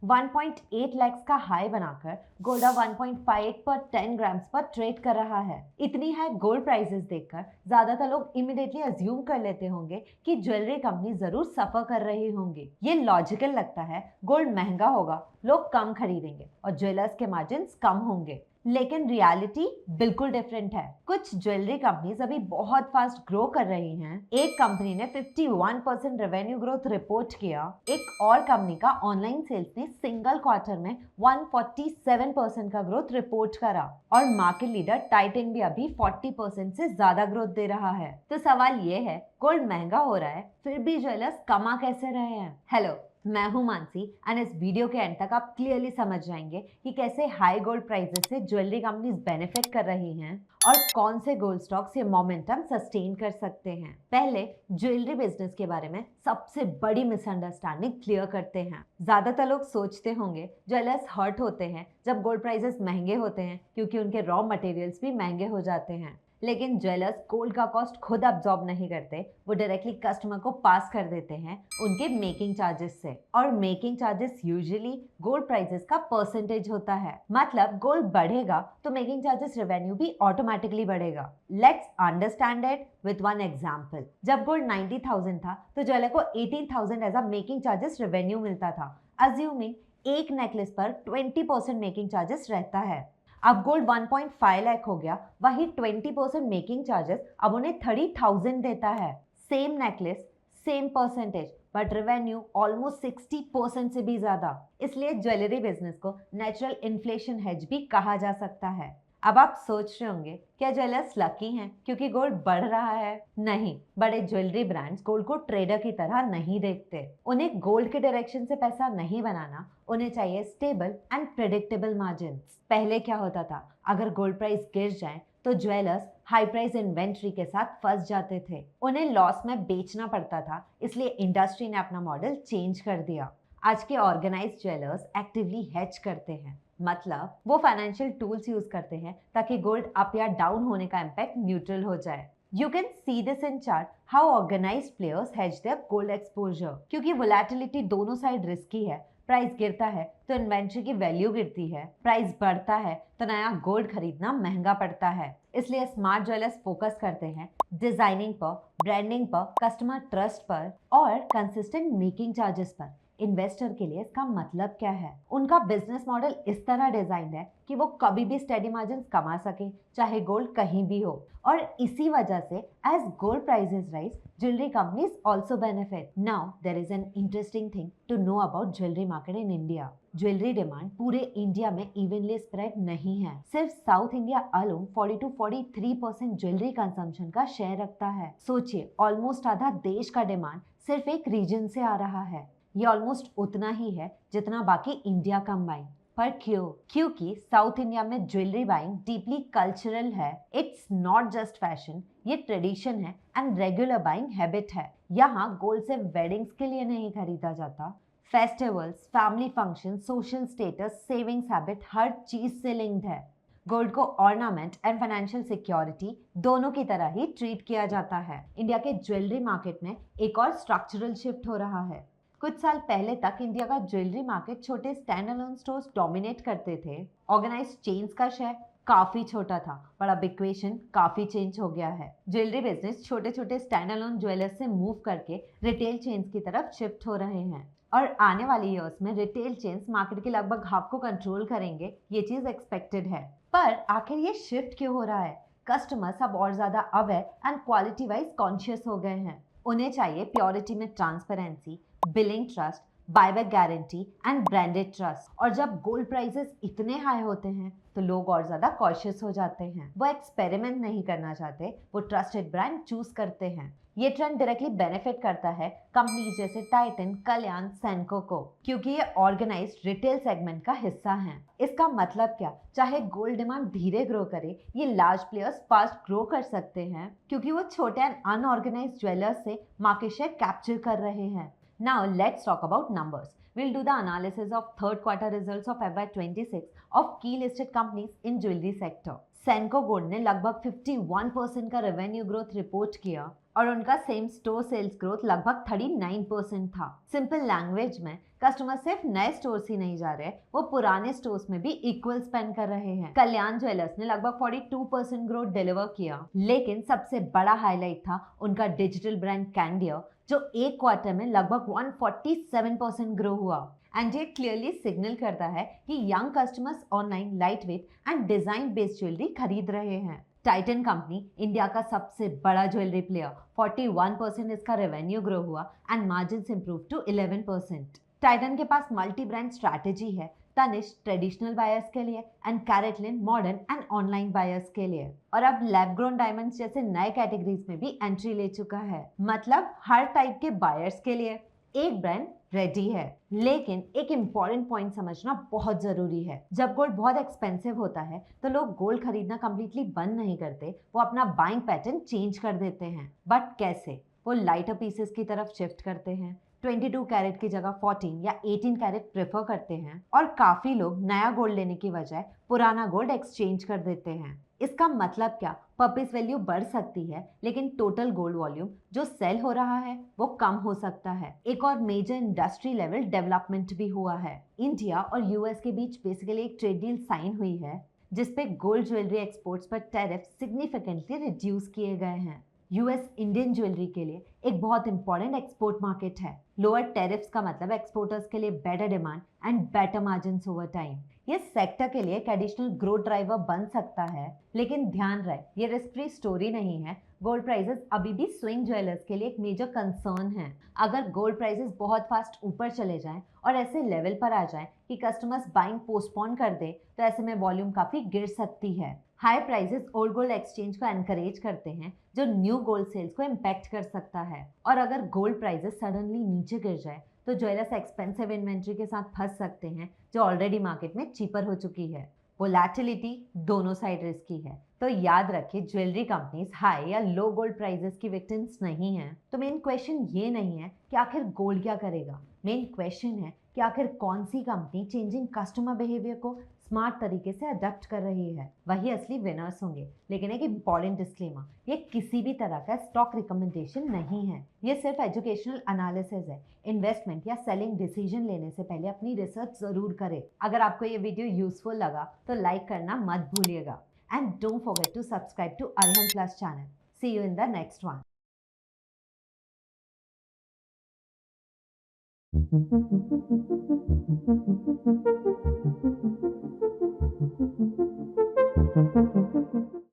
1.8 लाख का हाई बनाकर गोल्ड 1.58 पर 10 ग्राम्स पर ट्रेड कर रहा है। इतनी हाई गोल्ड प्राइसेस देखकर ज्यादातर लोग इमीडिएटली अज्यूम कर लेते होंगे कि ज्वेलरी कंपनी जरूर सफर कर रही होंगी। ये लॉजिकल लगता है, गोल्ड महंगा होगा, लोग कम खरीदेंगे और ज्वेलर्स के मार्जिन कम होंगे। लेकिन रियलिटी बिल्कुल डिफरेंट है। कुछ ज्वेलरी कंपनीज अभी बहुत फास्ट ग्रो कर रही हैं। एक कंपनी ने 51% रेवेन्यू ग्रोथ रिपोर्ट किया। एक और कंपनी का ऑनलाइन सेल्स ने सिंगल क्वार्टर में 147% का ग्रोथ रिपोर्ट करा और मार्केट लीडर टाइटन भी अभी 40% से ज्यादा ग्रोथ दे रहा है। तो सवाल ये है, गोल्ड महंगा हो रहा है फिर भी ज्वेलर्स कमा कैसे रहे हैं? हेलो, मैं हूं मानसी एंड इस वीडियो के एंड तक आप क्लियरली समझ जाएंगे कि कैसे हाई गोल्ड प्राइसेस से ज्वेलरी कंपनीज बेनिफिट कर रही हैं और कौन से गोल्ड स्टॉक्स ये मोमेंटम सस्टेन कर सकते हैं। पहले ज्वेलरी बिजनेस के बारे में सबसे बड़ी मिसअंडरस्टैंडिंग क्लियर करते हैं। ज्यादातर लोग सोचते होंगे ज्वेलर्स हर्ट होते हैं जब गोल्ड प्राइसेस महंगे होते हैं क्योंकि उनके रॉ मटेरियल्स भी महंगे हो जाते हैं। लेकिन ज्वेलर्स गोल्ड का कॉस्ट खुद अब्सॉर्ब नहीं करते, वो डायरेक्टली कस्टमर को पास कर देते हैं उनके मेकिंग चार्जेस से। और making charges usually gold prices का परसेंटेज होता है। मतलब गोल्ड बढ़ेगा तो मेकिंग चार्जेस रेवेन्यू भी ऑटोमेटिकली बढ़ेगा। Let's understand it with one example. जब गोल्ड 90,000 था तो ज्वेलर को 18,000 as a making charges revenue मिलता था। अज्यूमिंग एक नेकलेस पर 20% मेकिंग चार्जेस रहता है। अब गोल्ड 1.5 लाख हो गया, वही 20% मेकिंग चार्जेस अब उन्हें 30,000 देता है। Same necklace, same percentage, but revenue almost 60% से भी ज्यादा। इसलिए ज्वेलरी बिजनेस को नेचुरल इन्फ्लेशन हेज भी कहा जा सकता है। अब आप सोच रहे होंगे, क्या ज्वेलर्स लकी हैं क्योंकि गोल्ड बढ़ रहा है? नहीं, बड़े ज्वेलरी ब्रांड्स गोल्ड को ट्रेडर की तरह नहीं देखते। उन्हें गोल्ड के डायरेक्शन से पैसा नहीं बनाना, उन्हें चाहिए स्टेबल एंड प्रेडिक्टेबल मार्जिन। पहले क्या होता था, अगर गोल्ड प्राइस गिर जाए तो ज्वेलर्स हाई प्राइस इन्वेंट्री के साथ फंस जाते थे। उन्हें लॉस में बेचना पड़ता था, इसलिए इंडस्ट्री ने अपना मॉडल चेंज कर दिया। आज के ऑर्गेनाइज्ड ज्वेलर्स एक्टिवली हेज करते हैं। मतलब वो फाइनेंशियल टूल्स यूज करते हैं ताकि गोल्ड अप या डाउन होने का इम्पैक्ट न्यूट्रल हो जाए। You can see this in chart how organized players hedge their gold exposure। क्योंकि वोलेटिलिटी दोनों साइड रिस्की है। प्राइस गिरता है तो इन्वेंट्री की वैल्यू गिरती है, प्राइस बढ़ता है तो नया गोल्ड खरीदना महंगा पड़ता है। इसलिए स्मार्ट ज्वेलर्स फोकस करते हैं डिजाइनिंग पर, ब्रांडिंग पर, कस्टमर ट्रस्ट पर और कंसिस्टेंट मेकिंग चार्जेस पर। इन्वेस्टर के लिए इसका मतलब क्या है? उनका बिजनेस मॉडल इस तरह डिजाइन है कि वो कभी भी स्टेडी मार्जिन कमा सके, चाहे गोल्ड कहीं भी हो। और इसी वजह से as gold prices rise, jewellery companies also benefit. Now there is an interesting thing to know about jewellery market in India. Jewellery demand पूरे इंडिया में इवनली स्प्रेड नहीं है। सिर्फ south India alone 40 to 43% jewellery consumption का share रखता है। सोचिए, almost आधा देश का डिमांड सिर्फ एक रीजन से आ रहा है। ये ऑलमोस्ट उतना ही है जितना बाकी इंडिया कंबाइन। पर क्यों? क्योंकि साउथ इंडिया में ज्वेलरी बाइंग डीपली कल्चरल है। इट्स नॉट जस्ट फैशन, ये ट्रेडिशन है एंड रेगुलर बाइंग हैबिट है। यहाँ गोल्ड सिर्फ वेडिंग्स के लिए नहीं खरीदा जाता, festivals, family function, social status, savings habit, हर चीज से लिंक्ड है। गोल्ड को ऑर्नामेंट एंड फाइनेंशियल सिक्योरिटी दोनों की तरह ही ट्रीट किया जाता है। इंडिया के ज्वेलरी मार्केट में एक और स्ट्रक्चरल शिफ्ट हो रहा है। कुछ साल पहले तक इंडिया का ज्वेलरी मार्केट छोटे स्टैंड अलोन स्टोर्स डोमिनेट करते थे। ऑर्गेनाइज्ड चेन्स का शेयर काफी छोटा था, पर अब इक्वेशन काफी चेंज हो गया है। ज्वेलरी बिजनेस छोटे छोटे स्टैंड अलोन ज्वेलर्स से मूव करके रिटेल चेन्स की तरफ शिफ्ट हो रहे हैं और आने वाले ईयर्स में रिटेल चेन्स मार्केट के लगभग हाफ को कंट्रोल करेंगे, ये चीज एक्सपेक्टेड है। पर आखिर ये शिफ्ट क्यों हो रहा है? कस्टमर्स अब और ज्यादा aware and quality wise conscious हो गए हैं। उन्हें चाहिए प्योरिटी में transparency, billing trust, buyback guarantee and branded trust. और जब गोल्ड प्राइसेस इतने हाई होते हैं तो लोग और ज्यादा कॉशियस हो जाते हैं। वो एक्सपेरिमेंट नहीं करना चाहते, वो ट्रस्टेड ब्रांड चूज करते हैं। ये ट्रेंड डायरेक्टली बेनिफिट करता है कंपनीज जैसे टाइटन, कल्याण, सेंको को, क्योंकि ये ऑर्गेनाइज्ड रिटेल सेगमेंट का हिस्सा हैं। इसका मतलब क्या? चाहे गोल्ड डिमांड धीरे ग्रो करे, ये लार्ज प्लेयर्स फास्ट ग्रो कर सकते हैं क्योंकि वो छोटे एंड अनऑर्गेनाइज्ड ज्वेलर्स से मार्केट शेयर कैप्चर कर रहे हैं। Now let's talk about numbers we'll do the analysis of third quarter results of FY26 of key listed companies in jewelry sector. Senco gold ने लगभग 51% का रेवेन्यू ग्रोथ रिपोर्ट किया और उनका सेम स्टोर सेल्स ग्रोथ लगभग 39% था। सिंपल लैंग्वेज में customer सिर्फ नए स्टोर्स ही नहीं जा रहे, वो पुराने स्टोर्स में भी इक्वल स्पेंड कर रहे हैं। कल्याण ज्वेलर्स ने लगभग 42% ग्रोथ डिलीवर किया, लेकिन सबसे बड़ा हाईलाइट था उनका डिजिटल ब्रांड कैंडियर, जो एक क्वार्टर में लगभग 147% ग्रो हुआ। एंड ये क्लियरली सिग्नल करता है कि young customers online light weight and design based jewellery खरीद रहे हैं। टाइटन कंपनी इंडिया का सबसे बड़ा ज्वेलरी प्लेयर, 41% इसका रेवेन्यू ग्रो हुआ and margins improve to 11%। Titan के पास मल्टी ब्रांड स्ट्रैटेजी है, तनिष्क ट्रेडिशनल बायर्स के लिए and CaratLane modern and online buyers के लिए, और अब लैब ग्रोन डायमंड्स जैसे नए कैटेगरीज में भी एंट्री ले चुका है। मतलब हर टाइप के बायर्स के लिए एक ब्रांड रेडी है। लेकिन एक इंपॉर्टेंट पॉइंट समझना बहुत जरूरी है। जब गोल्ड बहुत एक्सपेंसिव होता है तो लोग गोल्ड खरीदना कंप्लीटली बंद नहीं करते, वो अपना बाइंग पैटर्न चेंज कर देते हैं। बट कैसे? वो लाइटर पीसेस की तरफ शिफ्ट करते हैं, 22 कैरेट की जगह 14 या 18 कैरेट प्रेफर करते हैं, और काफी लोग नया गोल्ड लेने की बजाय पुराना गोल्ड एक्सचेंज कर देते हैं। इसका मतलब क्या? परचेज वैल्यू बढ़ सकती है, लेकिन टोटल गोल्ड वॉल्यूम जो सेल हो रहा है वो कम हो सकता है। एक और मेजर इंडस्ट्री लेवल डेवलपमेंट भी हुआ है। इंडिया और यूएस के बीच बेसिकली एक ट्रेड डील साइन हुई है, जिसपे गोल्ड ज्वेलरी एक्सपोर्ट्स पर टैरिफ सिग्निफिकेंटली रिड्यूस किए गए हैं। यूएस इंडियन ज्वेलरी के लिए एक बहुत इंपॉर्टेंट एक्सपोर्ट मार्केट है। लोअर टैरिफ्स का मतलब एक्सपोर्टर्स के लिए better demand and better margins over time. ये सेक्टर के लिए एक एडिशनल ग्रोथ ड्राइवर बन सकता है, लेकिन ध्यान रहे ये रिस्क फ्री स्टोरी नहीं है। गोल्ड प्राइसेस अभी भी स्विंग ज्वेलर्स के लिए एक मेजर कंसर्न है। अगर गोल्ड प्राइसेस बहुत फास्ट ऊपर चले जाएं और ऐसे लेवल पर आ जाएं कि कस्टमर्स बाइंग पोस्टपोन कर दे, तो ऐसे में वॉल्यूम काफी गिर सकती है। High prices old gold exchange को एनकरेज करते हैं, जो न्यू गोल्ड सेल्स को इम्पैक्ट कर सकता है। और अगर गोल्ड प्राइसेस सडनली नीचे गिर जाए तो ज्वेलर्स एक्सपेंसिव इन्वेंट्री के साथ फंस सकते हैं, जो ऑलरेडी मार्केट में चीपर हो चुकी है। वोलैटिलिटी दोनों साइड रिस्की है, तो याद रखिए ज्वेलरी कंपनीज हाई या लो गोल्ड प्राइसेस की विक्टिम्स नहीं हैं। तो मेन क्वेश्चन ये नहीं है कि आखिर गोल्ड क्या करेगा, मेन क्वेश्चन है कि आखिर कौन सी कंपनी चेंजिंग कस्टमर बिहेवियर को स्मार्ट तरीके से अडेप्ट कर रही है। वही असली विनर्स होंगे। लेकिन एक इंपॉर्टेंट डिस्क्लेमर, ये किसी भी तरह का स्टॉक रिकमेंडेशन नहीं है, ये सिर्फ एजुकेशनल एनालिसिस है। इन्वेस्टमेंट या सेलिंग डिसीजन लेने से पहले अपनी रिसर्च जरूर करें। अगर आपको ये वीडियो यूजफुल लगा तो लाइक करना मत भूलिएगा, and don't forget to subscribe to Arihant plus channel. See you in the next one.